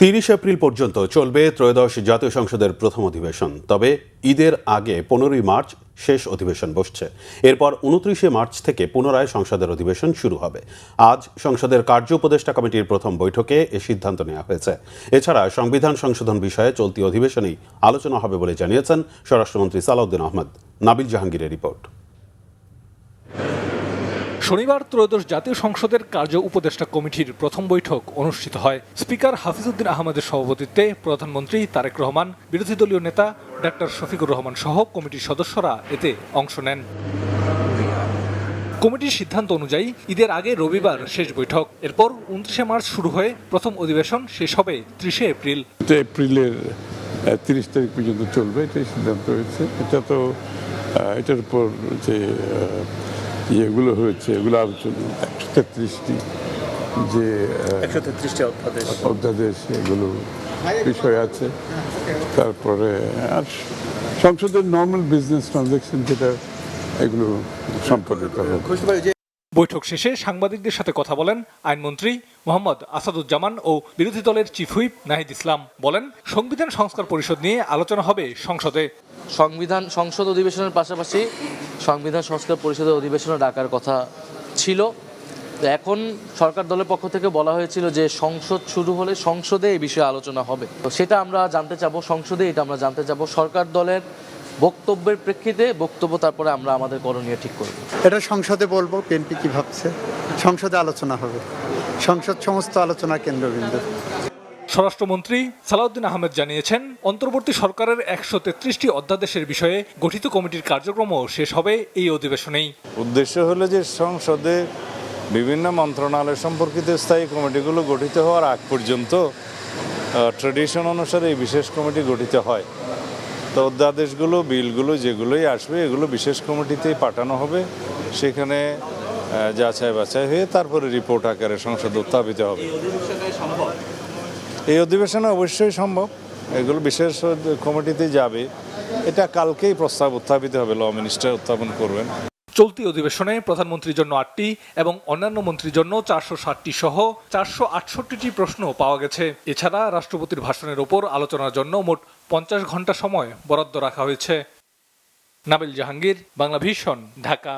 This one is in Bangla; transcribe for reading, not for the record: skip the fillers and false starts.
৩০ এপ্রিল পর্যন্ত চলবে ত্রয়োদশ জাতীয় সংসদের প্রথম অধিবেশন। তবে ঈদের আগে ১৫ই মার্চ শেষ অধিবেশন বসছে। এরপর ২৯শে মার্চ থেকে পুনরায় সংসদের অধিবেশন শুরু হবে। আজ সংসদের কার্য উপদেষ্টা কমিটির প্রথম বৈঠকে এ সিদ্ধান্ত নেওয়া হয়েছে। এছাড়া সংবিধান সংশোধন বিষয়ে চলতি অধিবেশনেই আলোচনা হবে বলে জানিয়েছেন স্বরাষ্ট্রমন্ত্রী সালাউদ্দিন আহমেদ। নাবিল জাহাঙ্গীরের রিপোর্ট। শনিবার ত্রয়োদশ জাতীয় সংসদের কার্য উপদেষ্টা কমিটির প্রথম বৈঠক অনুষ্ঠিত হয়। স্পিকার হাফিজউদ্দিন আহমেদের সভাপতিত্বে প্রধানমন্ত্রী তারেক রহমান, বিরোধী দলীয় নেতা ডাক্তার শফিকুর রহমান সহ কমিটির সদস্যরা এতে অংশ নেন। কমিটির সিদ্ধান্ত অনুযায়ী ঈদের আগে রবিবার শেষ বৈঠক, এরপর ২৯শে মার্চ শুরু হয়ে প্রথম অধিবেশন শেষ হবে ৩০শে এপ্রিল। এপ্রিলের ৩০ তারিখ পর্যন্ত চলবে, এটাই সিদ্ধান্ত হয়েছে। এটা তো এটার উপর যে ইয়েগুলো হয়েছে এগুলো আলোচনা ১৩৩টি যে ১৩৩টি অধ্যাদেশ এগুলো বিষয় আছে। তারপরে আর সংসদের নর্মাল বিজনেস ট্রানজাকশন যেটা এগুলো সম্পাদিত হবে। বৈঠক শেষে সাংবাদিকদের সাথে কথা বলেন আইনমন্ত্রী মোহাম্মদ আসাদুজ্জামান ও বিরোধী দলের চিফ হুইপ নাহিদ ইসলাম। বলেন, সংবিধান সংস্কার পরিষদ নিয়ে আলোচনা হবে সংসদে। সংসদ অধিবেশনের পাশাপাশি সংবিধান সংস্কার পরিষদের অধিবেশনও ডাকার কথা ছিল। তো এখন সরকার দলের পক্ষ থেকে বলা হয়েছিল যে সংসদ শুরু হলে সংসদে এই বিষয়ে আলোচনা হবে। তো সেটা আমরা জানতে চাবো, সংসদে এটা আমরা জানতে চাবো। সরকার দলের বক্তব্যের প্রেক্ষিতে তারপরে আমরা আমাদের করণীয় ঠিক করব। এটা সংসদে বলবো বিএনপি কি ভাবছে, সংসদে আলোচনা হবে, সংসদ সমস্ত আলোচনা কেন্দ্রবিন্দু। স্বরাষ্ট্রমন্ত্রী সালাউদ্দিন আহমেদ জানিয়েছেন, অন্তর্বর্তী সরকারের ১৩৩টি অধ্যাদেশের বিষয়ে গঠিত কমিটির কার্যক্রমও শেষ হবে এই অধিবেশনেই। উদ্দেশ্য হলো যে সংসদে বিভিন্ন মন্ত্রণালয় সম্পর্কিত স্থায়ী কমিটিগুলো গঠিত হওয়ার আগ পর্যন্ত ট্রেডিশন অনুসারে এই বিশেষ কমিটি গঠিত হয়। তো অধ্যাদেশগুলো, বিলগুলো যেগুলোই আসবে এগুলো বিশেষ কমিটিতেই পাঠানো হবে। সেখানে যাচাই বাছাই হয়ে তারপরে রিপোর্ট আকারে সংসদে উত্থাপিত হবে। এই অধিবেশনে অবশ্যই সম্ভব, এগুলো বিশেষ কমিটিতে যাবে। এটা কালকেই প্রস্তাব উত্থাপিত হবে, ল মিনিস্টার উত্থাপন করবেন। চলতি অধিবেশনে প্রধানমন্ত্রীর জন্য ৮টি এবং অন্যান্য মন্ত্রীর জন্য ৪৬০টি সহ ৪৬৮টি প্রশ্ন পাওয়া গেছে। এছাড়া রাষ্ট্রপতির ভাষণের ওপর আলোচনার জন্য মোট ৫০ ঘণ্টা সময় বরাদ্দ রাখা হয়েছে। নাবিল জাহাঙ্গীর, বাংলা ভিশন, ঢাকা।